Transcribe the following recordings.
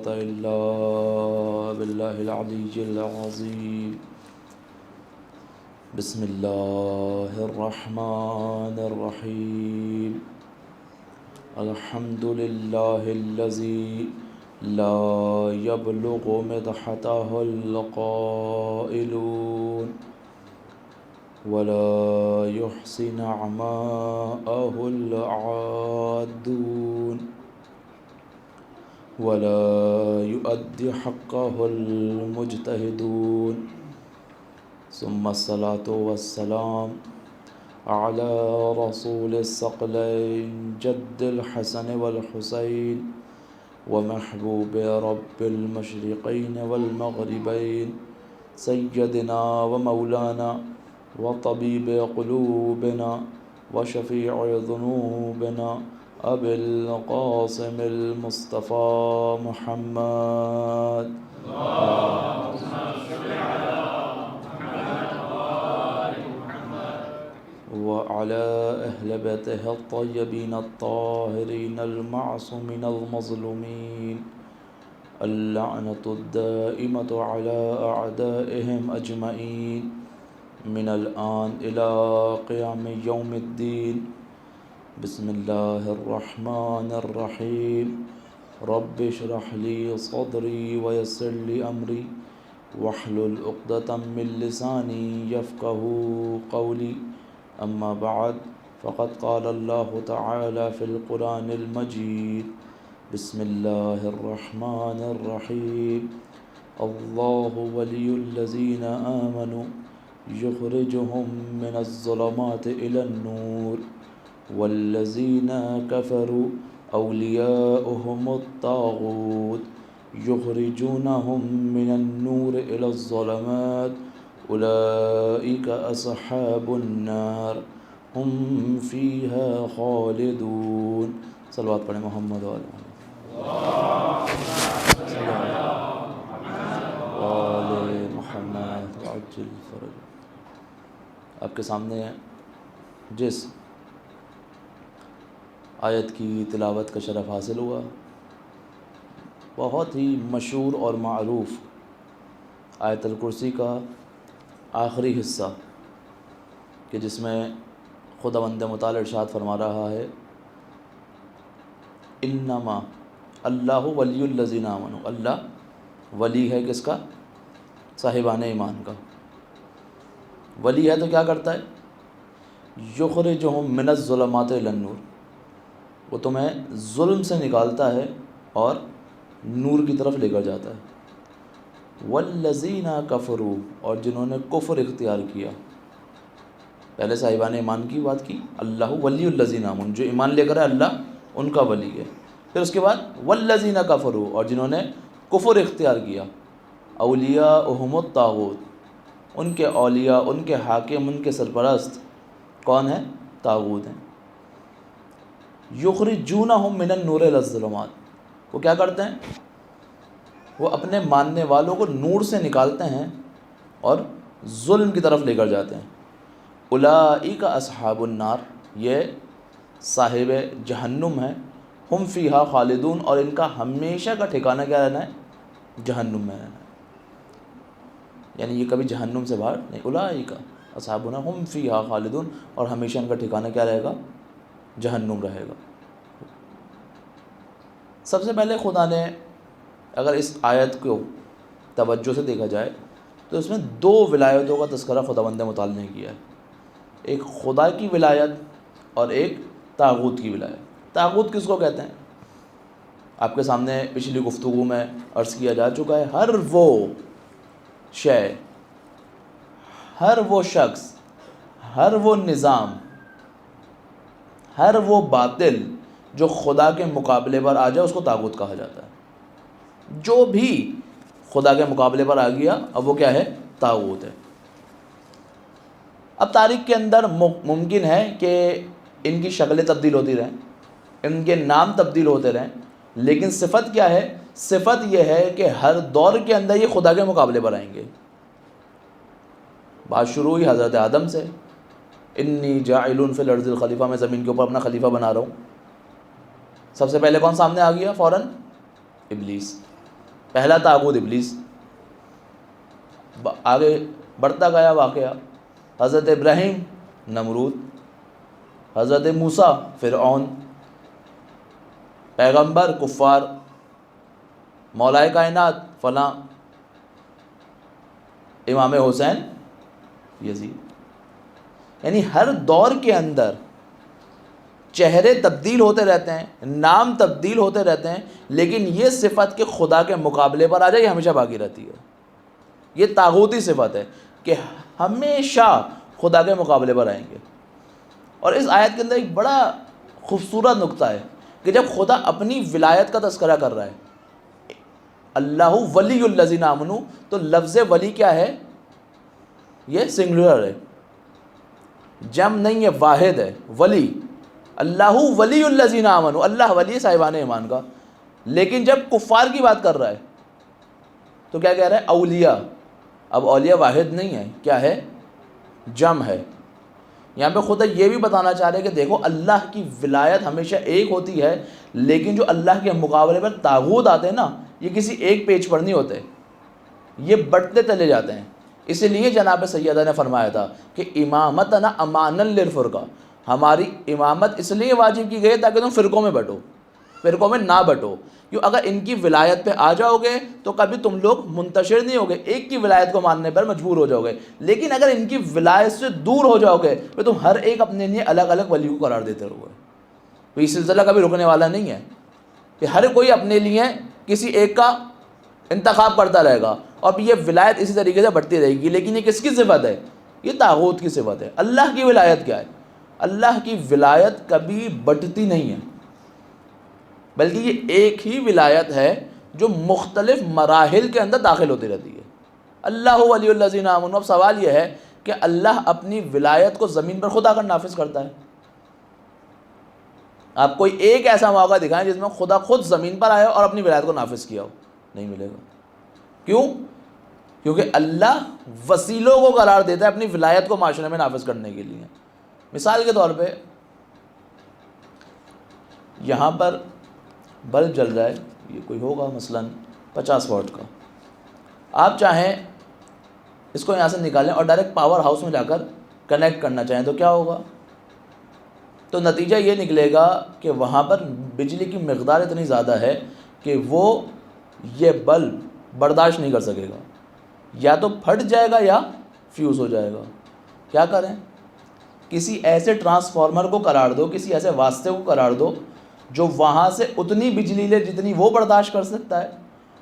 قوة إلا بالله العلي العظيم. بسم الله الرحمن الرحيم. الحمد لله الذي لا يبلغ مدحته القائلون ولا يحصي نعماءه العادون ولا يؤدي حقه المجتهدون. ثم الصلاة والسلام على رسول الثقلين جد الحسن والحسين ومحبوب رب المشرقين والمغربين سيدنا ومولانا وطبيب قلوبنا وشفيع ذنوبنا أبي القاسم المصطفى محمد وعلى أهل بيته الطيبين الطاهرين المعصومين المظلومين اللعنة الدائمة على أعدائهم أجمعين من الآن إلى قيام يوم الدين. بسم الله الرحمن الرحيم. رب اشرح لي صدري ويسر لي أمري واحلل عقدة من لساني يفقهوا قولي. أما بعد فقد قال الله تعالى في القرآن المجيد. بسم الله الرحمن الرحيم. الله ولي الذين آمنوا يخرجهم من الظلمات إلى النور والذين كفروا أولياؤهم الطاغوت يخرجونهم من النور إلى الظلمات أولئك أصحاب النار هم فيها خالدون. صلوات پڑھیں محمد وآل محمد وعجل فرج. آپ کے سامنے جس آیت کی تلاوت کا شرف حاصل ہوا بہت ہی مشہور اور معروف آیت الکرسی کا آخری حصہ کہ جس میں خداوند متعال ارشاد فرما رہا ہے انما اللہ ولی الذین آمنوا. اللہ ولی ہے کس کا؟ صاحبان ایمان کا. ولی ہے تو کیا کرتا ہے؟ یخرجہم من الظلمات الی النور. وہ تمہیں ظلم سے نکالتا ہے اور نور کی طرف لے کر جاتا ہے. والذین کفروا. اور جنہوں نے کفر اختیار کیا. پہلے صاحبان ایمان کی بات کی. اللہ ولی الذین آمنوا. جو ایمان لے کر ہے اللہ ان کا ولی ہے. پھر اس کے بعد والذین کفروا. اور جنہوں نے کفر اختیار کیا. اولیاؤہم الطاغوت. ان کے اولیاء، ان کے حاکم، ان کے سرپرست کون ہیں؟ طاغوت ہیں. یخرجونہم من النور الی الظلمات. وہ کیا کرتے ہیں؟ وہ اپنے ماننے والوں کو نور سے نکالتے ہیں اور ظلم کی طرف لے کر جاتے ہیں. اولئک اصحاب النار. یہ صاحب جہنم ہیں. ہم فیہا خالدون. اور ان کا ہمیشہ کا ٹھکانہ کیا رہنا ہے؟ جہنم میں رہنا ہے. یعنی یہ کبھی جہنم سے باہر نہیں. اولئک اصحاب النار ہم فیہا خالدون. اور ہمیشہ ان کا ٹھکانہ کیا رہے گا؟ جہنم رہے گا. سب سے پہلے خدا نے اگر اس آیت کو توجہ سے دیکھا جائے تو اس میں دو ولایتوں کا تذکرہ خداوند متعال نے کیا ہے. ایک خدا کی ولایت اور ایک طاغوت کی ولایت. طاغوت کس کو کہتے ہیں؟ آپ کے سامنے پچھلی گفتگو میں عرض کیا جا چکا ہے. ہر وہ شے، ہر وہ شخص، ہر وہ نظام، ہر وہ باطل جو خدا کے مقابلے پر آ جائے اس کو طاغوت کہا جاتا ہے. جو بھی خدا کے مقابلے پر آ گیا اب وہ کیا ہے؟ طاغوت ہے. اب تاریخ کے اندر ممکن ہے کہ ان کی شکلیں تبدیل ہوتی رہیں، ان کے نام تبدیل ہوتے رہیں، لیکن صفت کیا ہے؟ صفت یہ ہے کہ ہر دور کے اندر یہ خدا کے مقابلے پر آئیں گے. بات شروع ہوئی حضرت آدم سے. انی جاعل فی الارض الخلیفہ. میں زمین کے اوپر اپنا خلیفہ بنا رہا ہوں. سب سے پہلے کون سامنے آ گیا؟ فوراً ابلیس. پہلا طاغوت ابلیس. آگے بڑھتا گیا واقعہ. حضرت ابراہیم نمرود، حضرت موسیٰ فرعون، پیغمبر کفار، مولائے کائنات فلاں، امام حسین یزید. یعنی ہر دور کے اندر چہرے تبدیل ہوتے رہتے ہیں، نام تبدیل ہوتے رہتے ہیں، لیکن یہ صفت کہ خدا کے مقابلے پر آ جائے یہ ہمیشہ باقی رہتی ہے. یہ طاغوتی صفت ہے کہ ہمیشہ خدا کے مقابلے پر آئیں گے. اور اس آیت کے اندر ایک بڑا خوبصورت نقطہ ہے کہ جب خدا اپنی ولایت کا تذکرہ کر رہا ہے، اللہ ولی الذین آمنوا، تو لفظ ولی کیا ہے؟ یہ سنگولر ہے، جمع نہیں ہے، واحد ہے. ولی، اللہ ولی الذین آمنوا، اللہ ولی صاحبان ایمان کا. لیکن جب کفار کی بات کر رہا ہے تو کیا کہہ رہا ہے؟ اولیاء. اب اولیاء واحد نہیں ہے، کیا ہے؟ جمع ہے. یہاں پہ خدا یہ بھی بتانا چاہ رہے کہ دیکھو اللہ کی ولایت ہمیشہ ایک ہوتی ہے، لیکن جو اللہ کے مقابلے پر طاغوت آتے ہیں نا، یہ کسی ایک پیج پر نہیں ہوتے، یہ بٹتے چلے جاتے ہیں. اسی لیے جناب سیدہ نے فرمایا تھا کہ امامتنا امانا للفرقہ، ہماری امامت اس لیے واجب کی گئی ہے تاکہ تم فرقوں میں بٹو، فرقوں میں نہ بٹو. کیوں؟ اگر ان کی ولایت پہ آ جاؤ گے تو کبھی تم لوگ منتشر نہیں ہوگے، ایک کی ولایت کو ماننے پر مجبور ہو جاؤ گے. لیکن اگر ان کی ولایت سے دور ہو جاؤ گے تو تم ہر ایک اپنے لیے الگ الگ ولی کو قرار دیتے رہو گے. تو یہ سلسلہ کبھی رکنے والا نہیں ہے کہ ہر کوئی اپنے لیے کسی ایک کا انتخاب کرتا رہے گا اور یہ ولایت اسی طریقے سے بڑھتی رہے گی. لیکن یہ کس کی صفت ہے؟ یہ طاغوت کی صفت ہے. اللہ کی ولایت کیا ہے؟ اللہ کی ولایت کبھی بڑھتی نہیں ہے، بلکہ یہ ایک ہی ولایت ہے جو مختلف مراحل کے اندر داخل ہوتی رہتی ہے. اللہ ولی الذین آمنوا. اب سوال یہ ہے کہ اللہ اپنی ولایت کو زمین پر خدا کر نافذ کرتا ہے. آپ کوئی ایک ایسا موقع دکھائیں جس میں خدا خود زمین پر آیا اور اپنی ولایت کو نافذ کیا ہو؟ نہیں ملے گا. کیوں؟ کیونکہ اللہ وسیلوں کو قرار دیتا ہے اپنی ولایت کو معاشرے میں نافذ کرنے کے لیے. مثال کے طور پہ یہاں پر بلب جل رہا ہے، یہ کوئی ہوگا مثلاً 50 واٹ کا، آپ چاہیں اس کو یہاں سے نکالیں اور ڈائریکٹ پاور ہاؤس میں جا کر کنیکٹ کرنا چاہیں تو کیا ہوگا؟ تو نتیجہ یہ نکلے گا کہ وہاں پر بجلی کی مقدار اتنی زیادہ ہے کہ وہ یہ بلب برداشت نہیں کر سکے گا، یا تو پھٹ جائے گا یا فیوز ہو جائے گا. کیا کریں؟ کسی ایسے ٹرانسفارمر کو قرار دو، کسی ایسے واسطے کو قرار دو جو وہاں سے اتنی بجلی لے جتنی وہ برداشت کر سکتا ہے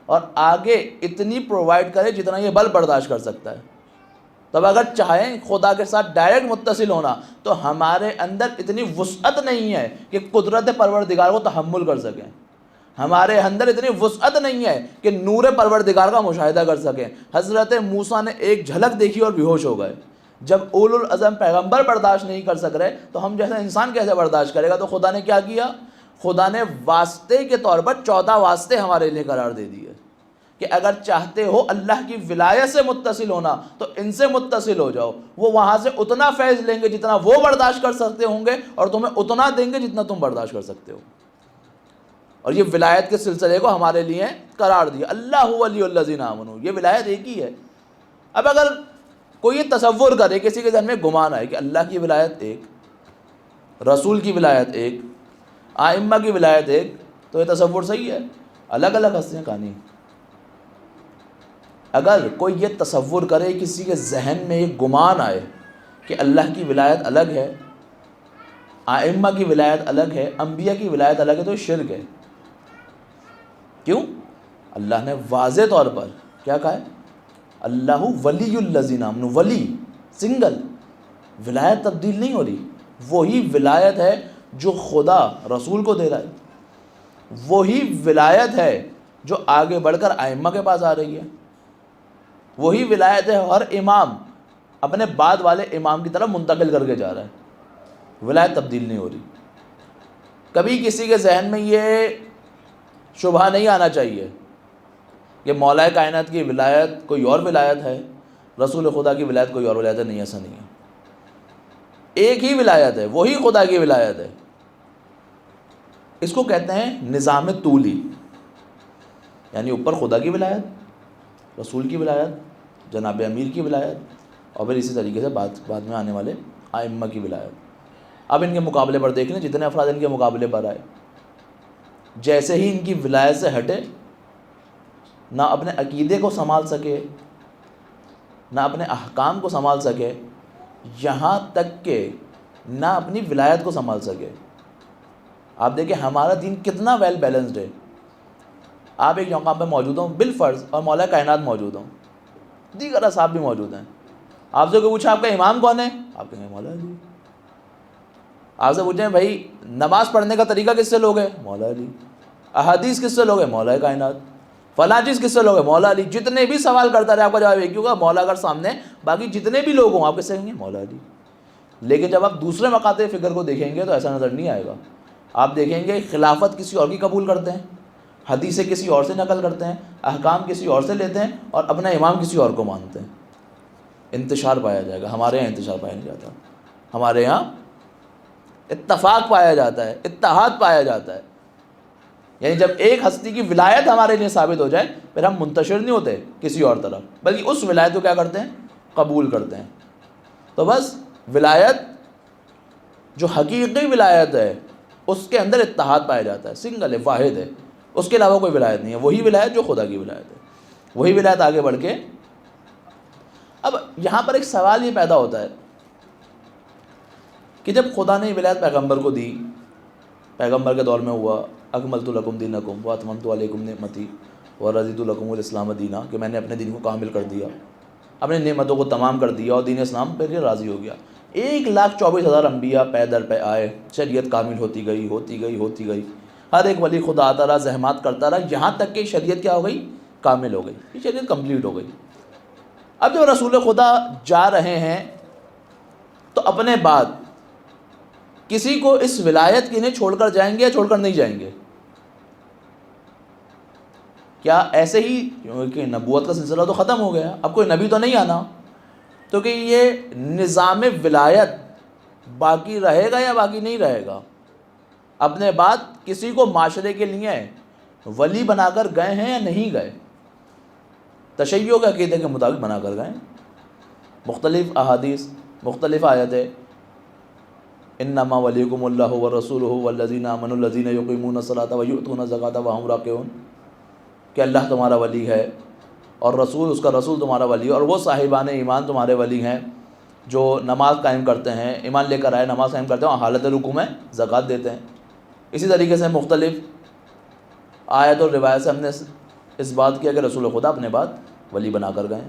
اور آگے اتنی پرووائڈ کرے جتنا یہ بلب برداشت کر سکتا ہے. تب اگر چاہیں خدا کے ساتھ ڈائریکٹ متصل ہونا تو ہمارے اندر اتنی وسعت نہیں ہے کہ قدرت پروردگار کو تحمل کر سکیں. ہمارے اندر اتنی وسعت نہیں ہے کہ نور پروردگار کا مشاہدہ کر سکیں. حضرت موسیٰ نے ایک جھلک دیکھی اور بیہوش ہو گئے. جب اولو العزم پیغمبر برداشت نہیں کر سک رہے تو ہم جیسا انسان کیسے برداشت کرے گا؟ تو خدا نے کیا کیا؟ خدا نے واسطے کے طور پر 14 واسطے ہمارے لیے قرار دے دیے کہ اگر چاہتے ہو اللہ کی ولایت سے متصل ہونا تو ان سے متصل ہو جاؤ. وہ وہاں سے اتنا فیض لیں گے جتنا وہ برداشت کر سکتے ہوں گے اور تمہیں اتنا دیں گے جتنا تم برداشت کر سکتے ہو. اور یہ ولایت کے سلسلے کو ہمارے لیے قرار دیا. اللہ ولی الذین آمنوا، یہ ولایت ایک ہی ہے. اب اگر کوئی یہ تصور کرے، کسی کے ذہن میں گمان آئے کہ اللہ کی ولایت ایک، رسول کی ولایت ایک، ائمہ کی ولایت ایک، تو یہ تصور صحیح ہے؟ الگ الگ ہستیاں کہانی. اگر کوئی یہ تصور کرے، کسی کے ذہن میں یہ گمان آئے کہ اللہ کی ولایت الگ ہے، ائمہ کی ولایت الگ ہے، انبیاء کی ولایت الگ ہے، تو یہ شرک ہے. کیوں؟ اللہ نے واضح طور پر کیا کہا ہے؟ اللہ ولی الذین آمنوا. ولی سنگل، ولایت تبدیل نہیں ہو رہی. وہی ولایت ہے جو خدا رسول کو دے رہا ہے، وہی ولایت ہے جو آگے بڑھ کر ائمہ کے پاس آ رہی ہے، وہی ولایت ہے ہر امام اپنے بعد والے امام کی طرف منتقل کر کے جا رہا ہے. ولایت تبدیل نہیں ہو رہی. کبھی کسی کے ذہن میں یہ شبہ نہیں آنا چاہیے کہ مولا کائنات کی ولایت کوئی اور ولایت ہے، رسول خدا کی ولایت کوئی اور ولایت ہے. نہیں، ایسا نہیں ہے. ایک ہی ولایت ہے، وہی خدا کی ولایت ہے. اس کو کہتے ہیں نظام طولی. یعنی اوپر خدا کی ولایت، رسول کی ولایت، جناب امیر کی ولایت، اور پھر اسی طریقے سے بعد میں آنے والے ائمہ کی ولایت۔ اب ان کے مقابلے پر دیکھ لیں جتنے افراد ان کے مقابلے پر آئے، جیسے ہی ان کی ولایت سے ہٹے، نہ اپنے عقیدے کو سنبھال سکے، نہ اپنے احکام کو سنبھال سکے، یہاں تک کہ نہ اپنی ولایت کو سنبھال سکے۔ آپ دیکھیں ہمارا دین کتنا ویل بیلنسڈ ہے۔ آپ ایک مقام پہ موجود ہوں بالفرض اور مولا کائنات موجود ہوں، دیگر اصحاب بھی موجود ہیں، آپ سے کوئی پوچھا آپ کا امام کون ہے، آپ کہیں گے مولا علی۔ آپ سے پوچھیں بھائی نماز پڑھنے کا طریقہ کس سے لوگے، مولا علی۔ احادیث کس سے لوگے، مولا کائنات۔ فلاں چیز کس سے لوگے، مولا علی۔ جتنے بھی سوال کرتا رہے آپ کا جواب ایک ہی ہوگا، مولا اگر سامنے باقی جتنے بھی لوگ ہوں آپ کس سے کہیں گے، مولا علی۔ لیکن جب آپ دوسرے مقاطع فکر کو دیکھیں گے تو ایسا نظر نہیں آئے گا۔ آپ دیکھیں گے خلافت کسی اور کی قبول کرتے ہیں، حدیثیں کسی اور سے نقل کرتے ہیں، احکام کسی اور سے لیتے ہیں، اور اپنا امام کسی اور کو مانتے ہیں۔ انتشار پایا جائے گا، ہمارے یہاں انتشار پایا نہیں جاتا، ہمارے یہاں اتفاق پایا جاتا ہے، اتحاد پایا جاتا ہے۔ یعنی جب ایک ہستی کی ولایت ہمارے لیے ثابت ہو جائے پھر ہم منتشر نہیں ہوتے کسی اور طرف، بلکہ اس ولایت کو کیا کرتے ہیں، قبول کرتے ہیں۔ تو بس ولایت جو حقیقی ولایت ہے اس کے اندر اتحاد پایا جاتا ہے، سنگل ہے، واحد ہے، اس کے علاوہ کوئی ولایت نہیں ہے، وہی ولایت جو خدا کی ولایت ہے، وہی ولایت آگے بڑھ کے۔ اب یہاں پر ایک سوال یہ پیدا ہوتا ہے کہ جب خدا نے ولایت پیغمبر کو دی، پیغمبر کے دور میں ہوا اکملت لکم دینکم واتممت علیکم نعمتی ورضیت لکم الاسلام دینا، کہ میں نے اپنے دین کو کامل کر دیا، اپنے نعمتوں کو تمام کر دیا اور دین اسلام پہ راضی ہو گیا۔ 1,24,000 انبیاء پے در پہ آئے، شریعت کامل ہوتی گئی ہوتی گئی ہوتی گئی، ہر ایک ولی خدا آتا رہا، زحمات کرتا رہا، یہاں تک کہ شریعت کیا ہو گئی، کامل ہو گئی، یہ شریعت کمپلیٹ ہو گئی۔ اب جب رسول خدا جا رہے ہیں تو اپنے بعد کسی کو اس ولایت کی انہیں چھوڑ کر جائیں گے یا چھوڑ کر نہیں جائیں گے؟ کیا ایسے ہی کہ نبوت کا سلسلہ تو ختم ہو گیا، اب کوئی نبی تو نہیں آنا، تو کہ یہ نظام ولایت باقی رہے گا یا باقی نہیں رہے گا؟ اپنے بعد کسی کو معاشرے کے لیے ولی بنا کر گئے ہیں یا نہیں گئے؟ تشیع کے عقیدے کے مطابق بنا کر گئے، مختلف احادیث، مختلف آیتیں، انما ولیکم اللہ ورسولہ والذین آمنوا الذین یقیمون الصلاۃ ویؤتون الزکاۃ وہم راکعون، کہ اللہ تمہارا ولی ہے اور رسول، اس کا رسول تمہارا ولی ہے، اور وہ صاحبان ایمان تمہارے ولی ہیں جو نماز قائم کرتے ہیں، ایمان لے کر آئے نماز قائم کرتے ہیں اور حالت رکوع میں زکوٰۃ دیتے ہیں۔ اسی طریقے سے مختلف آیت اور روایت سے ہم نے اس بات کیا کہ رسول خدا اپنے بعد ولی بنا کر گئے۔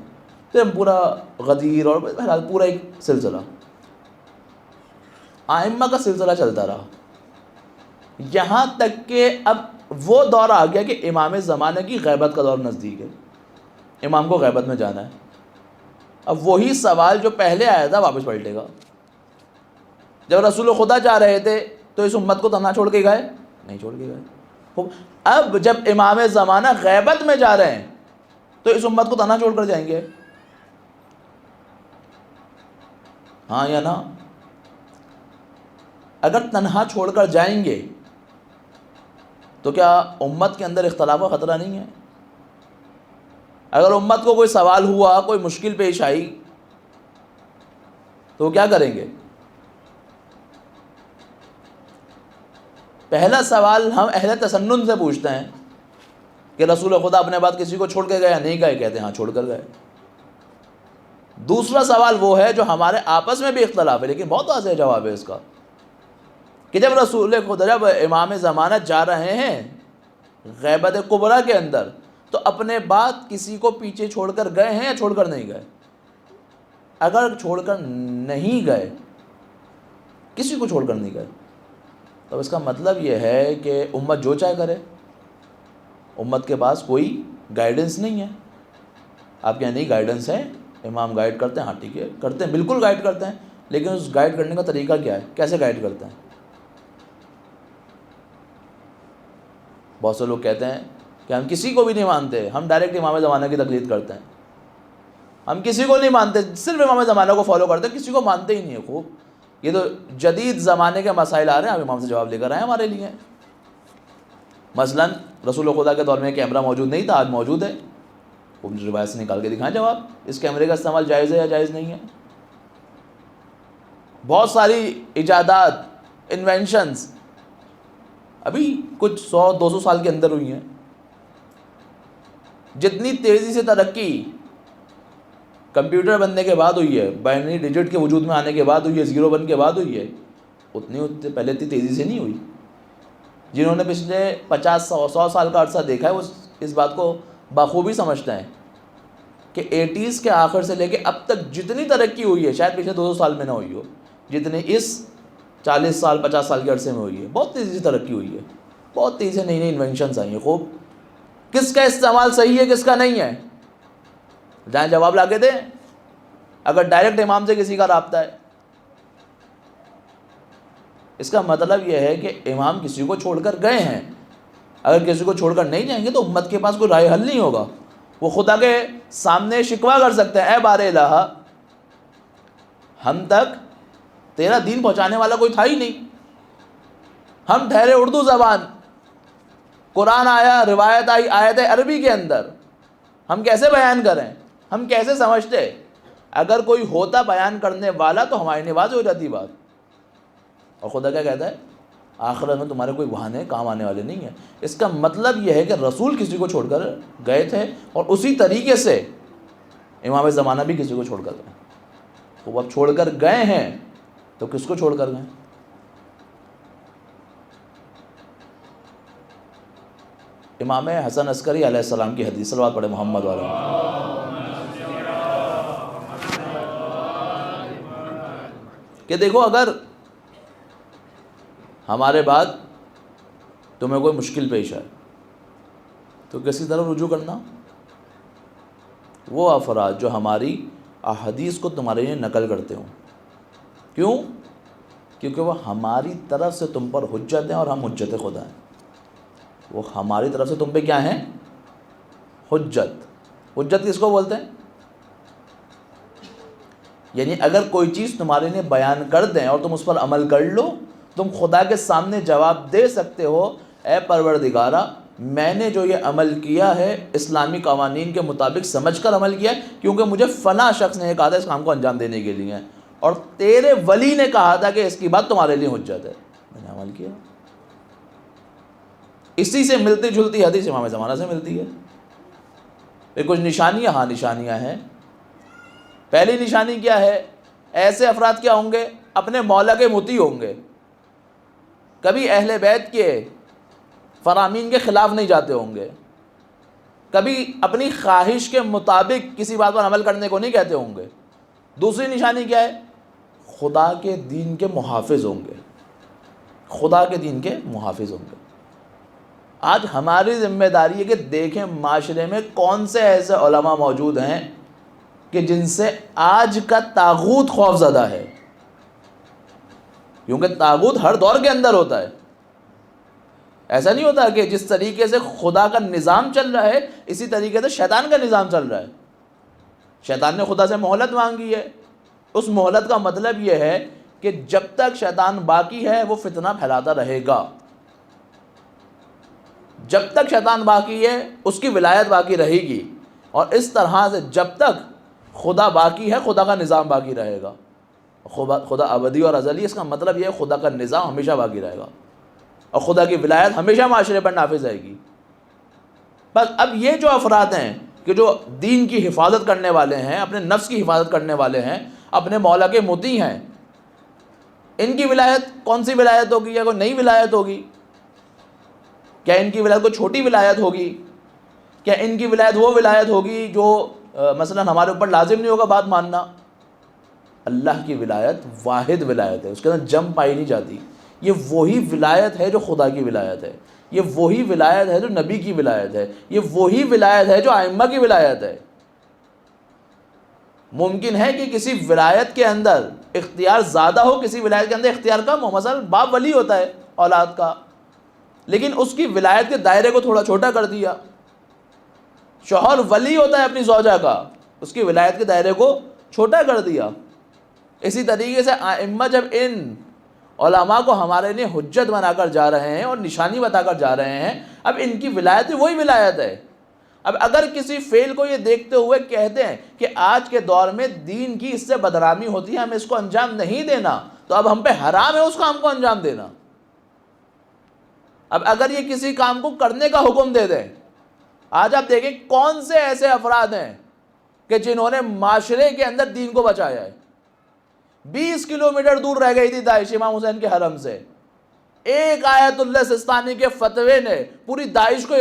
پھر پورا غدیر اور بہرحال پورا ایک سلسلہ ائمہ کا سلسلہ چلتا رہا، یہاں تک کہ اب وہ دور آ گیا کہ امام زمانہ کی غیبت کا دور نزدیک ہے، امام کو غیبت میں جانا ہے۔ اب وہی سوال جو پہلے آیا تھا واپس پلٹے گا۔ جب رسول خدا جا رہے تھے تو اس امت کو تنہا چھوڑ کے گئے؟ نہیں چھوڑ کے گئے۔ اب جب امام زمانہ غیبت میں جا رہے ہیں تو اس امت کو تنہا چھوڑ کر جائیں گے؟ ہاں یا نا؟ اگر تنہا چھوڑ کر جائیں گے تو کیا امت کے اندر اختلاف کا خطرہ نہیں ہے؟ اگر امت کو کوئی سوال ہوا، کوئی مشکل پیش آئی تو وہ کیا کریں گے؟ پہلا سوال ہم اہل تسنن سے پوچھتے ہیں کہ رسول خدا اپنے بعد کسی کو چھوڑ کے گئے یا نہیں گئے؟ کہتے ہیں ہاں چھوڑ کر گئے۔ دوسرا سوال وہ ہے جو ہمارے آپس میں بھی اختلاف ہے لیکن بہت واضح جواب ہے اس کا، کہ جب رسول خدا، جب امام زمانہ جا رہے ہیں غیبت کبریٰ کے اندر، تو اپنے بعد کسی کو پیچھے چھوڑ کر گئے ہیں یا چھوڑ کر نہیں گئے؟ اگر چھوڑ کر نہیں گئے، کسی کو چھوڑ کر نہیں گئے، تو اس کا مطلب یہ ہے کہ امت جو چاہے کرے، امت کے پاس کوئی گائیڈنس نہیں ہے۔ آپ کے یہاں نہیں گائیڈنس ہے، امام گائیڈ کرتے ہیں، ہاں ٹھیک ہے کرتے ہیں، بالکل گائیڈ کرتے ہیں، لیکن اس گائیڈ کرنے کا طریقہ کیا ہے، کیسے گائیڈ کرتے ہیں؟ بہت سے لوگ کہتے ہیں کہ ہم کسی کو بھی نہیں مانتے، ہم ڈائریکٹ امام زمانہ کی تقلید کرتے ہیں، ہم کسی کو نہیں مانتے، صرف امام زمانہ کو فالو کرتے ہیں، کسی کو مانتے ہی نہیں ہے۔ خوب، یہ تو جدید زمانے کے مسائل آ رہے ہیں، آپ امام سے جواب لے کر آئے ہمارے لیے۔ مثلا رسول خدا کے دور میں کیمرہ موجود نہیں تھا، آج موجود ہے، وہ روایت سے نکال کے دکھائیں جواب، اس کیمرے کا استعمال جائز ہے یا جائز نہیں ہے؟ بہت ساری ایجادات، انوینشنز ابھی کچھ 100-200 سال کے اندر ہوئی ہیں. جتنی تیزی سے ترقی کمپیوٹر بننے کے بعد ہوئی ہے، بائنری ڈیجٹ کے وجود میں آنے کے بعد ہوئی ہے، 0 1 کے بعد ہوئی ہے، اتنی پہلے اتنی تیزی سے نہیں ہوئی. جنہوں نے پچھلے 50-100 سال کا عرصہ دیکھا ہے وہ اس بات کو بخوبی سمجھتے ہیں کہ 80s کے آخر سے لے کے اب تک جتنی ترقی ہوئی ہے شاید پچھلے 200 سال میں نہ ہوئی ہو جتنی اس 40 سال 50 سال کے عرصے میں ہوئی ہے. بہت تیزی سے ترقی ہوئی ہے، بہت تیزی سے نئی نئی انوینشنز آئی ہیں. خوب کس کا استعمال صحیح ہے کس کا نہیں ہے جائیں جواب لا کے دیں. اگر ڈائریکٹ امام سے کسی کا رابطہ ہے، اس کا مطلب یہ ہے کہ امام کسی کو چھوڑ کر گئے ہیں. اگر کسی کو چھوڑ کر نہیں جائیں گے تو امت کے پاس کوئی رائے حل نہیں ہوگا. وہ خدا کے سامنے شکوہ کر سکتے ہیں، اے بار الہ، ہم تک تیرا دین پہنچانے والا کوئی تھا ہی نہیں، ہم ٹھہرے اردو زبان، قرآن آیا، روایت آئی آیت عربی کے اندر، ہم کیسے بیان کریں، ہم کیسے سمجھتے؟ اگر کوئی ہوتا بیان کرنے والا تو ہماری نواز ہو جاتی بات. اور خدا کیا کہتا ہے؟ آخرت میں تمہارے کوئی بہانے کام آنے والے نہیں ہیں. اس کا مطلب یہ ہے کہ رسول کسی کو چھوڑ کر گئے تھے اور اسی طریقے سے امام زمانہ بھی کسی کو چھوڑ کر گئے. وہ اب چھوڑ کر گئے ہیں تو کس کو چھوڑ کر گئے؟ امام حسن عسکری علیہ السلام کی حدیث، صلوات پڑھے محمد والا، کہ دیکھو اگر ہمارے بعد تمہیں کوئی مشکل پیش آئے تو کس کی طرف رجوع کرنا؟ وہ افراد جو ہماری احادیث کو تمہارے لیے نقل کرتے ہوں. کیوں؟ کیونکہ وہ ہماری طرف سے تم پر حجت ہیں اور ہم حجت خدا ہیں. وہ ہماری طرف سے تم پہ کیا ہیں؟ حجت. حجت کس کو بولتے ہیں؟ یعنی اگر کوئی چیز تمہارے لیے بیان کر دیں اور تم اس پر عمل کر لو، تم خدا کے سامنے جواب دے سکتے ہو، اے پروردگارہ میں نے جو یہ عمل کیا ہے اسلامی قوانین کے مطابق سمجھ کر عمل کیا ہے، کیونکہ مجھے فلاں شخص نے کہا تھا اس کام کو انجام دینے کے لیے، اور تیرے ولی نے کہا تھا کہ اس کی بات تمہارے لیے حجت ہے، میں نے عمل کیا. اسی سے ملتی جلتی حدیث امام زمانہ سے ملتی ہے. یہ کچھ نشانیاں، ہاں نشانیاں ہیں. پہلی نشانی کیا ہے؟ ایسے افراد کیا ہوں گے؟ اپنے مولا کے مطیع ہوں گے، کبھی اہل بیت کے فرامین کے خلاف نہیں جاتے ہوں گے، کبھی اپنی خواہش کے مطابق کسی بات پر عمل کرنے کو نہیں کہتے ہوں گے. دوسری نشانی کیا ہے؟ خدا کے دین کے محافظ ہوں گے، خدا کے دین کے محافظ ہوں گے. آج ہماری ذمہ داری ہے کہ دیکھیں معاشرے میں کون سے ایسے علماء موجود ہیں کہ جن سے آج کا طاغوت خوف زدہ ہے، کیونکہ طاغوت ہر دور کے اندر ہوتا ہے. ایسا نہیں ہوتا کہ جس طریقے سے خدا کا نظام چل رہا ہے اسی طریقے سے شیطان کا نظام چل رہا ہے. شیطان نے خدا سے مہلت مانگی ہے. اس مہلت کا مطلب یہ ہے کہ جب تک شیطان باقی ہے وہ فتنہ پھیلاتا رہے گا. جب تک شیطان باقی ہے اس کی ولایت باقی رہے گی، اور اس طرح سے جب تک خدا باقی ہے خدا کا نظام باقی رہے گا. خدا ابدی اور ازلی، اس کا مطلب یہ ہے خدا کا نظام ہمیشہ باقی رہے گا اور خدا کی ولایت ہمیشہ معاشرے پر نافذ رہے گی. بس اب یہ جو افراد ہیں کہ جو دین کی حفاظت کرنے والے ہیں، اپنے نفس کی حفاظت کرنے والے ہیں، اپنے مولا کے مطیع ہیں، ان کی ولایت کون سی ولایت ہوگی؟ یا کوئی نئی ولایت ہوگی؟ کیا ان کی ولایت کوئی چھوٹی ولایت ہوگی؟ کیا ان کی ولایت وہ ولایت ہوگی جو مثلا ہمارے اوپر لازم نہیں ہوگا بات ماننا؟ اللہ کی ولایت واحد ولایت ہے، اس کے اندر جم پائی نہیں جاتی. یہ وہی ولایت ہے جو خدا کی ولایت ہے، یہ وہی ولایت ہے جو نبی کی ولایت ہے، یہ وہی ولایت ہے جو ائمہ کی ولایت ہے. ممکن ہے کہ کسی ولایت کے اندر اختیار زیادہ ہو، کسی ولایت کے اندر اختیار کم ہو. مثلا باپ ولی ہوتا ہے اولاد کا، لیکن اس کی ولایت کے دائرے کو تھوڑا چھوٹا کر دیا. شوہر ولی ہوتا ہے اپنی زوجہ کا، اس کی ولایت کے دائرے کو چھوٹا کر دیا. اسی طریقے سے ائمہ جب ان علماء کو ہمارے لیے حجت بنا کر جا رہے ہیں اور نشانی بتا کر جا رہے ہیں. اب ان کی ولایت بھی وہی ولایت ہے. اب اگر کسی فعل کو یہ دیکھتے ہوئے کہتے ہیں کہ آج کے دور میں دین کی اس سے بدنامی ہوتی ہے, ہمیں اس کو انجام نہیں دینا, تو اب ہم پہ حرام ہے اس کام کو انجام دینا. اب اگر یہ کسی کام کو کرنے کا حکم دے دیں, آج آپ دیکھیں کون سے ایسے افراد ہیں کہ جنہوں نے معاشرے کے اندر دین کو بچایا ہے. 20 کلومیٹر دور رہ گئی تھی داعش امام حسین کے حرم سے, ایک آیت اللہ سستانی کے فتوے نے پوری داعش کو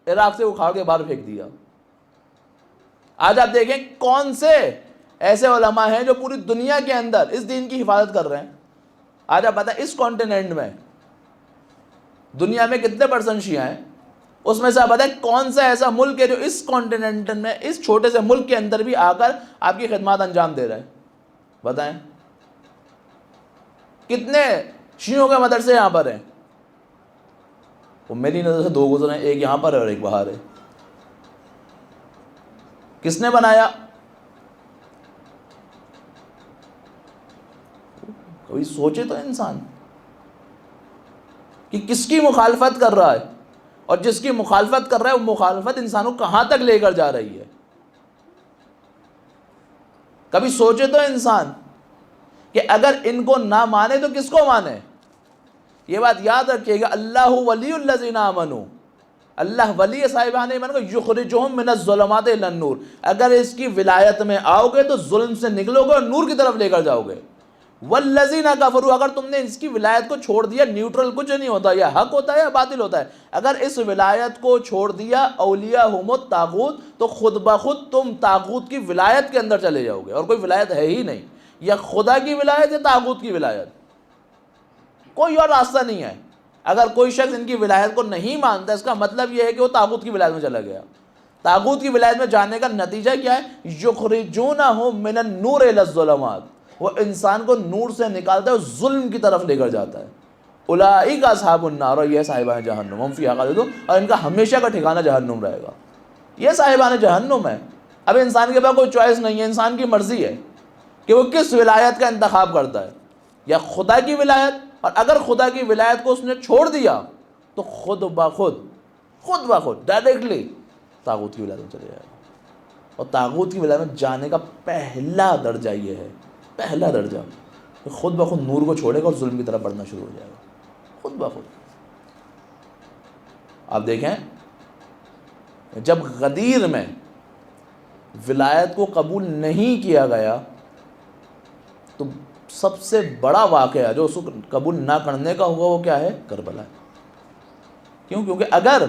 عراق سے اکھاڑ کے باہر پھینک دیا. آج آپ دیکھیں کون سے ایسے علماء ہیں جو پوری دنیا کے اندر اس دین کی حفاظت کر رہے ہیں. آج آپ بتائیں اس کانٹیننٹ میں دنیا میں کتنے % شیعہ ہیں, اس میں سے آپ بتائیں کون سا ایسا ملک ہے جو اس کانٹیننٹ میں اس چھوٹے سے ملک کے اندر بھی آ کر آپ کی خدمات انجام دے رہا ہے. بتائیں کتنے شیعوں کے مدرسے یہاں پر ہیں. وہ میری نظر سے 2 گزرے ہیں, ایک یہاں پر ہے اور ایک باہر ہے. کس نے بنایا؟ کوئی سوچے تو انسان کہ کس کی مخالفت کر رہا ہے, اور جس کی مخالفت کر رہا ہے وہ مخالفت انسانوں کہاں تک لے کر جا رہی ہے. کبھی سوچے تو انسان کہ اگر ان کو نہ مانے تو کس کو مانے. یہ بات یاد رکھیے گا, اللہ ولی الذین آمنوا, اللہ ولی صاحبان ایمان کو یخرجہم من الظلمات الی النور. اگر اس کی ولایت میں آؤ گے تو ظلم سے نکلو گے اور نور کی طرف لے کر جاؤ گے. والذین کفروا, اگر تم نے اس کی ولایت کو چھوڑ دیا, نیوٹرل کچھ نہیں ہوتا, یا حق ہوتا ہے یا باطل ہوتا ہے, اگر اس ولایت کو چھوڑ دیا اولیاءہم الطاغوت, تو خود بخود تم طاغوت کی ولایت کے اندر چلے جاؤ گے, اور کوئی ولایت ہے ہی نہیں. یا خدا کی ولایت یا طاغوت کی ولایت, کوئی اور راستہ نہیں ہے. اگر کوئی شخص ان کی ولایت کو نہیں مانتا, اس کا مطلب یہ ہے کہ وہ طاغوت کی ولایت میں چلا گیا. طاغوت کی ولایت میں جانے کا نتیجہ کیا ہے؟ یخرجونہم من النور الی الظلمات, وہ انسان کو نور سے نکالتا ہے اور ظلم کی طرف لے کر جاتا ہے. اولئک اصحاب النار, اور یہ صاحبان جہنم, ہم فیہا خالدون, اور ان کا ہمیشہ کا ٹھکانہ جہنم رہے گا. یہ صاحبان جہنم ہے. اب انسان کے پاس کوئی چوائس نہیں ہے, انسان کی مرضی ہے کہ وہ کس ولایت کا انتخاب کرتا ہے, یا خدا کی ولایت, اور اگر خدا کی ولایت کو اس نے چھوڑ دیا تو خود بخود ڈائریکٹلی طاغوت کی ولایت میں چلے جائے گا. اور طاغوت کی ولایت میں جانے کا پہلا درجہ یہ ہے, پہلا درجہ, کہ خود بخود نور کو چھوڑے گا اور ظلم کی طرف بڑھنا شروع ہو جائے گا, خود بخود. آپ دیکھیں جب غدیر میں ولایت کو قبول نہیں کیا گیا تو سب سے بڑا واقعہ جو اس کو قبول نہ کرنے کا ہوا وہ کیا ہے؟ کربلا ہے. کیوں؟ کیونکہ اگر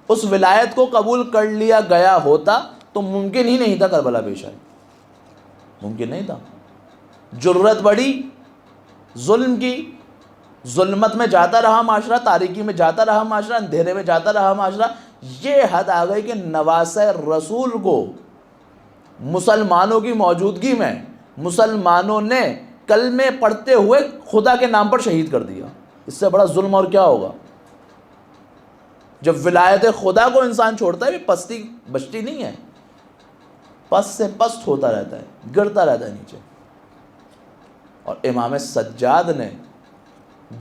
اس ولایت کو قبول کر لیا گیا ہوتا تو ممکن ہی نہیں تھا کربلا پیش آئے, ممکن نہیں تھا. جرت بڑی, ظلم کی, ظلمت میں جاتا رہا معاشرہ, تاریکی میں جاتا رہا معاشرہ, اندھیرے میں جاتا رہا معاشرہ. یہ حد آ گئی کہ نواسہ رسول کو مسلمانوں کی موجودگی میں مسلمانوں نے کلمے پڑھتے ہوئے خدا کے نام پر شہید کر دیا. اس سے بڑا ظلم اور کیا ہوگا؟ جب ولایت خدا کو انسان چھوڑتا ہے, پستی بچتی نہیں ہے, پست سے پست ہوتا رہتا ہے, گرتا رہتا ہے نیچے. اور امام سجاد نے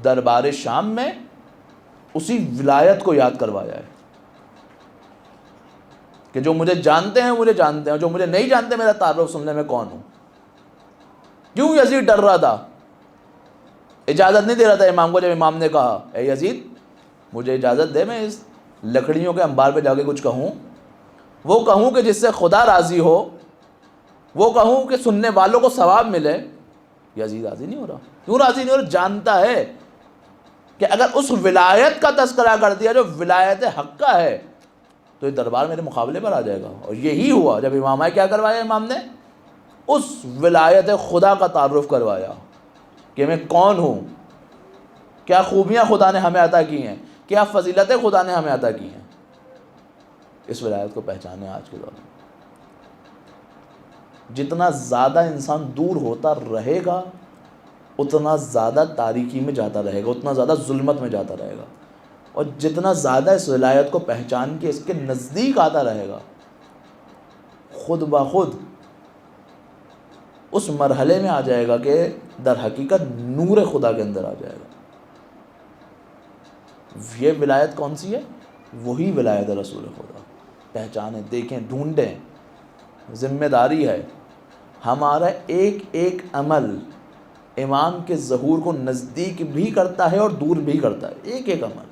دربار شام میں اسی ولایت کو یاد کروایا ہے کہ جو مجھے جانتے ہیں مجھے جانتے ہیں, جو مجھے نہیں جانتے میرا تعارف سن لیں میں کون ہوں. کیوں یزید ڈر رہا تھا؟ اجازت نہیں دے رہا تھا امام کو. جب امام نے کہا اے یزید مجھے اجازت دے, میں اس لکڑیوں کے انبار پہ جا کے کچھ کہوں, وہ کہوں کہ جس سے خدا راضی ہو, وہ کہوں کہ سننے والوں کو ثواب ملے. یزید راضی نہیں ہو رہا. کیوں راضی نہیں ہو رہا؟ جانتا ہے کہ اگر اس ولایت کا تذکرہ کر دیا جو ولایت حق کا ہے تو یہ دربار میرے مقابلے پر آ جائے گا. اور یہی ہوا جب امام کیا کروایا, امام نے اس ولایت خدا کا تعارف کروایا کہ میں کون ہوں, کیا خوبیاں خدا نے ہمیں عطا کی ہیں, کیا فضیلتیں خدا نے ہمیں عطا کی ہیں. اس ولایت کو پہچانے آج کے دور میں. جتنا زیادہ انسان دور ہوتا رہے گا اتنا زیادہ تاریکی میں جاتا رہے گا, اتنا زیادہ ظلمت میں جاتا رہے گا. اور جتنا زیادہ اس ولایت کو پہچان کے اس کے نزدیک آتا رہے گا, خود بخود اس مرحلے میں آ جائے گا کہ در حقیقت نور خدا کے اندر آ جائے گا۔ یہ ولایت کون سی ہے؟ وہی ولایت رسول خدا۔ پہچانیں، دیکھیں، ڈھونڈیں، ذمہ داری ہے۔ ہمارا ایک ایک عمل امام کے ظہور کو نزدیک بھی کرتا ہے اور دور بھی کرتا ہے۔ ایک ایک عمل،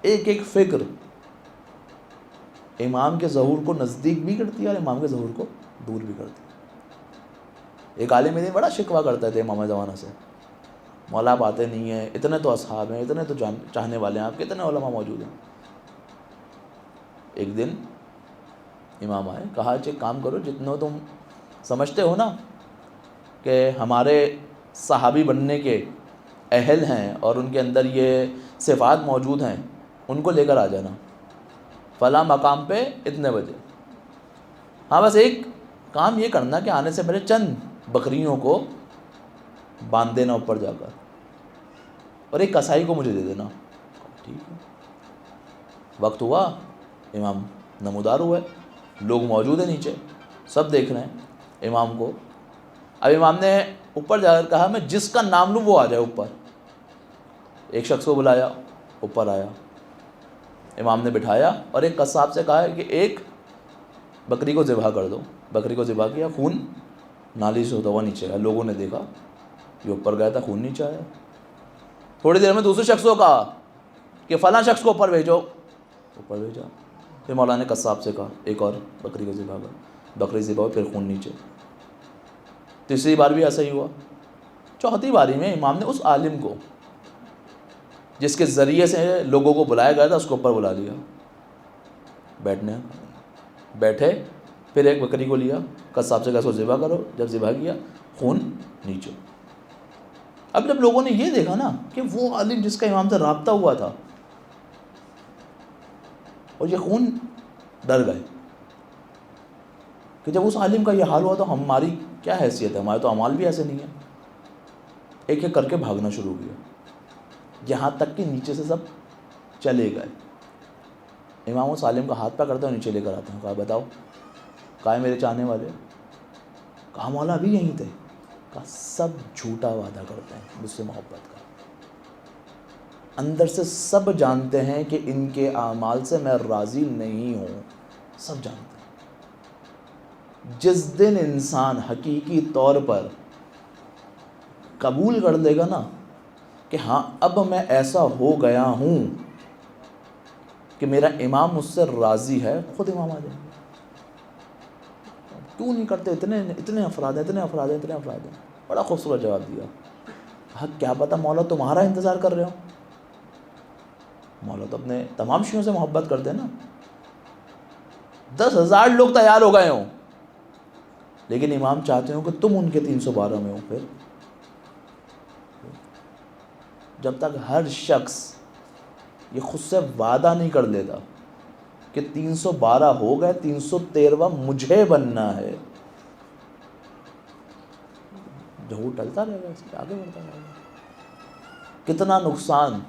ایک ایک فکر امام کے ظہور کو نزدیک بھی کرتی ہے اور امام کے ظہور کو دور بھی کرتی ہے۔ ایک عالم دین بڑا شکوہ کرتا تھے امام زمانہ سے، مولا آپ آتے نہیں ہیں، اتنے تو اصحاب ہیں، اتنے تو چاہنے والے ہیں آپ کے، اتنے علماء موجود ہیں۔ ایک دن امام آئے، کہا اچھا کام کرو، جتنے تم سمجھتے ہو نا کہ ہمارے صحابی بننے کے اہل ہیں اور ان کے اندر یہ صفات موجود ہیں، ان کو لے کر آ جانا فلاں مقام پہ اتنے بجے۔ ہاں بس ایک کام یہ کرنا کہ آنے سے پہلے چند بکریوں کو باندھ دینا اوپر جا کر، اور ایک کسائی کو مجھے دے دینا۔ ٹھیک ہے۔ وقت ہوا، امام نمودار ہوئے، لوگ موجود ہیں نیچے، سب دیکھ رہے ہیں امام کو۔ اب امام نے اوپر جا کر کہا میں جس کا نام لوں وہ آ جائے اوپر۔ ایک شخص کو بلایا، اوپر آیا، امام نے بٹھایا اور ایک قصاب سے کہا کہ ایک بکری کو ذبح کر دو۔ بکری کو ذبح کیا، خون نالی سے ہوتا ہوا نیچے آیا۔ لوگوں نے دیکھا یہ اوپر گیا تھا، خون نیچے آیا۔ تھوڑی دیر میں دوسرے شخص کو کہا کہ فلاں شخص کو اوپر بھیجو، اوپر بھیجا۔ پھر مولانا نے قصاب سے کہا ایک اور بکری کو ذبح کر، بکری ذبح ہو، پھر خون نیچے۔ تیسری بار بھی ایسا ہی ہوا۔ چوتھی باری میں امام نے اس عالم کو جس کے ذریعے سے لوگوں کو بلایا گیا تھا اس کو اوپر بلا لیا، بیٹھے، پھر ایک بکری کو لیا، قصاب سے کہا اس کو ذبح کرو، جب ذبح کیا خون نیچے۔ اب جب لوگوں نے یہ دیکھا نا کہ وہ عالم جس کا امام سے رابطہ ہوا تھا اور یہ خون، ڈر گئے کہ جب اس عالم کا یہ حال ہوا تو ہماری کیا حیثیت ہے، ہمارے تو اعمال بھی ایسے نہیں ہیں۔ ایک ایک کر کے بھاگنا شروع کیا، یہاں تک کہ نیچے سے سب چلے گئے۔ امام اس عالم کا ہاتھ پکڑتے ہیں، نیچے لے کر آتے ہیں، کہا بتاؤ کہا ہے میرے چاہنے والے؟ کہا مولا ابھی یہیں تھے۔ کہا سب جھوٹا وعدہ کرتے ہیں مجھ سے محبت کا، اندر سے سب جانتے ہیں کہ ان کے اعمال سے میں راضی نہیں ہوں، سب جانتے ہیں۔ جس دن انسان حقیقی طور پر قبول کر لے گا نا کہ ہاں اب میں ایسا ہو گیا ہوں کہ میرا امام مجھ سے راضی ہے، خود امام آ جائیں گے۔ کیوں نہیں کرتے؟ اتنے افراد ہیں۔ بڑا خوبصورت جواب دیا۔ کہا کیا پتہ مولا تمہارا انتظار کر رہے ہو؟ مولا تو اپنے تمام شیعوں سے محبت کرتے ہیں نا، 10,000 لوگ تیار ہو گئے ہوں، لیکن امام چاہتے ہوں کہ تم ان کے 312 میں ہو۔ پھر جب تک ہر شخص یہ خود سے وعدہ نہیں کر لیتا کہ 312 ہو گئے، 313واں مجھے بننا ہے، جھوٹ ٹلتا رہے گا، اس کے آگے بڑھتا رہے گا۔ کتنا نقصان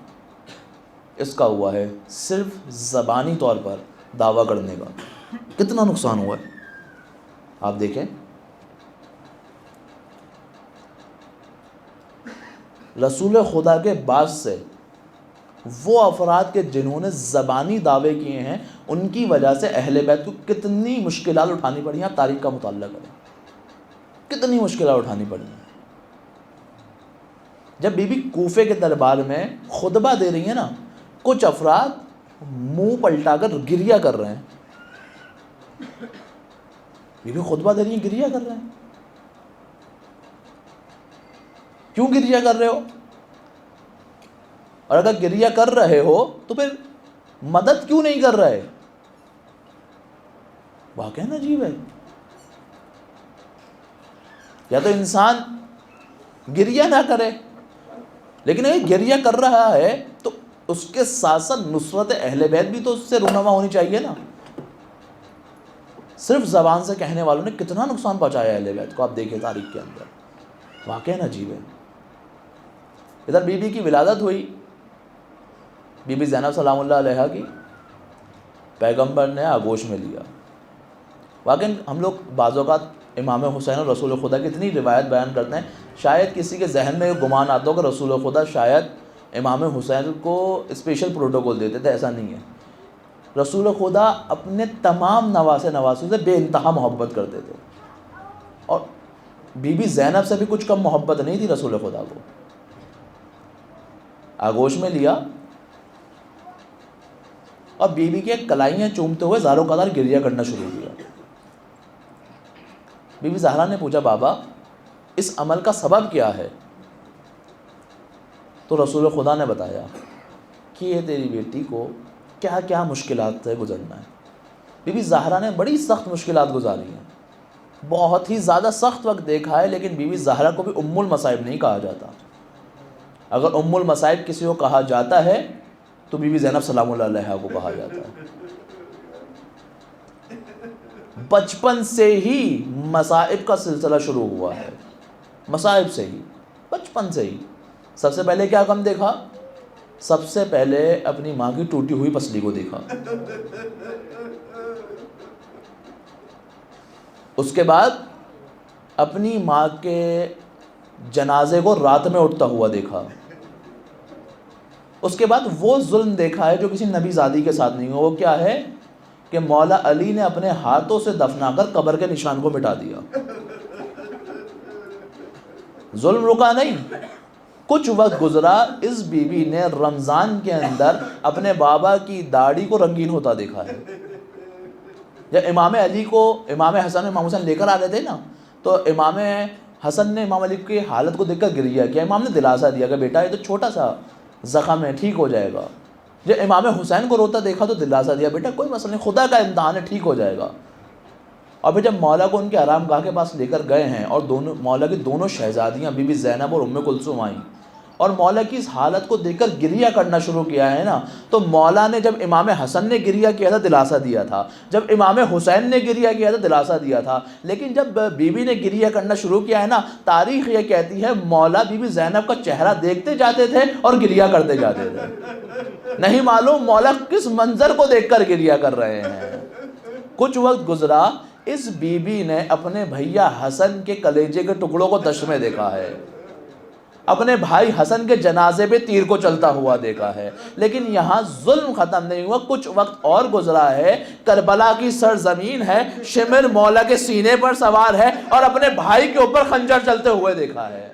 اس کا ہوا ہے صرف زبانی طور پر دعویٰ کرنے کا، کتنا نقصان ہوا ہے آپ دیکھیں۔ رسول خدا کے بعد سے وہ افراد کے جنہوں نے زبانی دعوے کیے ہیں، ان کی وجہ سے اہل بیت کو کتنی مشکلات اٹھانی پڑی ہیں۔ آپ تاریخ کا مطالعہ کریں، کتنی مشکلات اٹھانی پڑی ہیں۔ جب بی بی کوفے کے دربار میں خطبہ دے رہی ہیں نا، کچھ افراد منہ پلٹا کر گریہ کر رہے ہیں۔ بی بی خطبہ دے رہی ہیں، گریہ کر رہے ہیں۔ کیوں گریہ کر رہے ہو؟ اور اگر گریہ کر رہے ہو تو پھر مدد کیوں نہیں کر رہے؟ واقعی عجیب ہے۔ یا تو انسان گریہ نہ کرے، لیکن اگر گریہ کر رہا ہے تو اس کے ساتھ ساتھ نصرت اہل بیت بھی تو اس سے رونما ہونی چاہیے نا۔ صرف زبان سے کہنے والوں نے کتنا نقصان پہنچایا اہل بیت کو، آپ دیکھیں تاریخ کے اندر، واقعی عجیب ہے۔ ادھر بی بی کی ولادت ہوئی، بی بی زینب سلام اللہ علیہا کی، پیغمبر نے آغوش میں لیا۔ واقعی ہم لوگ بعض اوقات امام حسین اور رسول خدا کی اتنی روایت بیان کرتے ہیں، شاید کسی کے ذہن میں یہ گمان آتا ہو کہ رسول خدا شاید امام حسین کو اسپیشل پروٹوکول دیتے تھے. ایسا نہیں ہے. رسول خدا اپنے تمام نواسوں سے بے انتہا محبت کرتے تھے، اور بی بی زینب سے بھی کچھ کم محبت نہیں تھی رسول خدا کو. آغوش میں لیا اور بی بی کے کلائیاں چومتے ہوئے زاروں قدر گریہ کرنا شروع کیا. بی بی زہرا نے پوچھا بابا اس عمل کا سبب کیا ہے؟ تو رسول خدا نے بتایا کہ یہ تیری بیٹی کو کیا کیا مشکلات سے گزرنا ہے. بی بی زہرا نے بڑی سخت مشکلات گزاری ہیں، بہت ہی زیادہ سخت وقت دیکھا ہے، لیکن بی بی زہرا کو بھی ام المصائب نہیں کہا جاتا. اگر ام المصائب کسی کو کہا جاتا ہے تو بی بی زینب سلام اللہ علیہا کو کہا جاتا ہے. بچپن سے ہی مصائب کا سلسلہ شروع ہوا ہے، مصائب سے ہی، بچپن سے ہی. سب سے پہلے کیا کم دیکھا؟ سب سے پہلے اپنی ماں کی ٹوٹی ہوئی پسلی کو دیکھا. اس کے بعد اپنی ماں کے جنازے کو رات میں اٹھتا ہوا دیکھا. اس کے بعد وہ ظلم دیکھا ہے جو کسی نبی زادی کے ساتھ نہیں ہوا. وہ کیا ہے کہ مولا علی نے اپنے ہاتھوں سے دفنا کر قبر کے نشان کو مٹا دیا. ظلم رکا نہیں. کچھ وقت گزرا، اس بی بی نے رمضان کے اندر اپنے بابا کی داڑھی کو رنگین ہوتا دیکھا ہے. جب امام علی کو امام حسن اور امام حسین لے کر آ رہے تھے نا، تو امام حسن نے امام علی کی حالت کو دیکھ کر گریہ کیا. امام نے دلاسا دیا کہ بیٹا یہ تو چھوٹا سا زخم ہے، ٹھیک ہو جائے گا. جب امام حسین کو روتا دیکھا تو دلاسا دیا، بیٹا کوئی مسئلہ نہیں، خدا کا امتحان ہے، ٹھیک ہو جائے گا. اور پھر جب مولا کو ان کے آرام گاہ کے پاس لے کر گئے ہیں اور مولا کی دونوں شہزادیاں بی بی زینب اور ام کلثوم آئیں اور مولا کی اس حالت کو دیکھ کر گریہ کرنا شروع کیا ہے نا، تو مولا نے جب امام حسن نے گریہ کیا تھا دلاسا دیا تھا، جب امام حسین نے گریہ کیا تھا دلاسا دیا تھا، لیکن جب بی بی نے گریہ کرنا شروع کیا ہے نا، تاریخ یہ کہتی ہے مولا بی بی زینب کا چہرہ دیکھتے جاتے تھے اور گریہ کرتے جاتے تھے. نہیں معلوم مولا کس منظر کو دیکھ کر گریہ کر رہے ہیں. کچھ وقت گزرا، اس بی بی نے اپنے بھیا حسن کے کلیجے کے ٹکڑوں کو دشت میں دیکھا ہے، اپنے بھائی حسن کے جنازے پہ تیر کو چلتا ہوا دیکھا ہے. لیکن یہاں ظلم ختم نہیں ہوا، کچھ وقت اور گزرا ہے. کربلا کی سرزمین ہے، شمر مولا کے سینے پر سوار ہے اور اپنے بھائی کے اوپر خنجر چلتے ہوئے دیکھا ہے.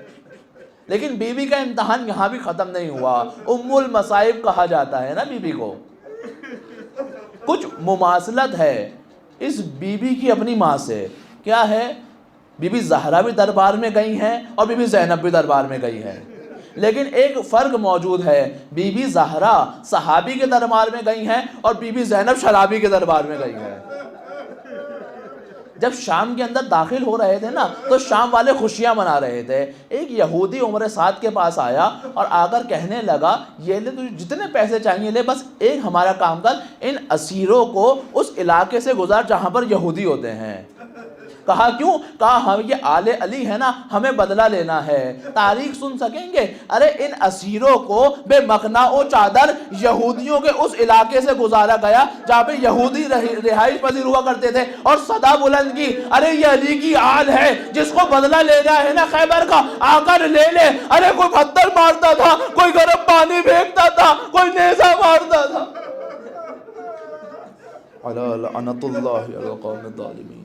لیکن بی بی کا امتحان یہاں بھی ختم نہیں ہوا. ام المصائب کہا جاتا ہے نا بی بی کو. کچھ مماثلت ہے اس بی بی کی اپنی ماں سے. کیا ہے؟ بی بی زہرا بھی دربار میں گئی ہیں اور بی بی زینب بھی دربار میں گئی ہیں، لیکن ایک فرق موجود ہے. بی بی زہرا صحابی کے دربار میں گئی ہیں اور بی بی زینب شرابی کے دربار میں گئی ہیں. جب شام کے اندر داخل ہو رہے تھے نا، تو شام والے خوشیاں منا رہے تھے. ایک یہودی عمر سعد کے پاس آیا اور آ کر کہنے لگا یہ لے تجھے جتنے پیسے چاہیے لے، بس ایک ہمارا کام کر، ان اسیروں کو اس علاقے سے گزار جہاں پر یہودی ہوتے ہیں. کہا کیوں؟ کہا ہم یہ آل علی ہے نا، ہمیں بدلہ لینا ہے. تاریخ سن سکیں گے؟ ارے ان اسیروں کو بے مخنا و چادر یہودیوں کے اس علاقے سے گزارا گیا جہاں پہ یہودی رہائش پذیر ہوا کرتے تھے، اور صدا بلند کی ارے یہ علی کی آل ہے، جس کو بدلہ لینا ہے نا خیبر کا، آ کر لے لے. ارے کوئی پتھر مارتا تھا، کوئی گرم پانی پھینکتا تھا، کوئی نیزہ مارتا تھا. لعنت اللہ علی القوم الظالمین.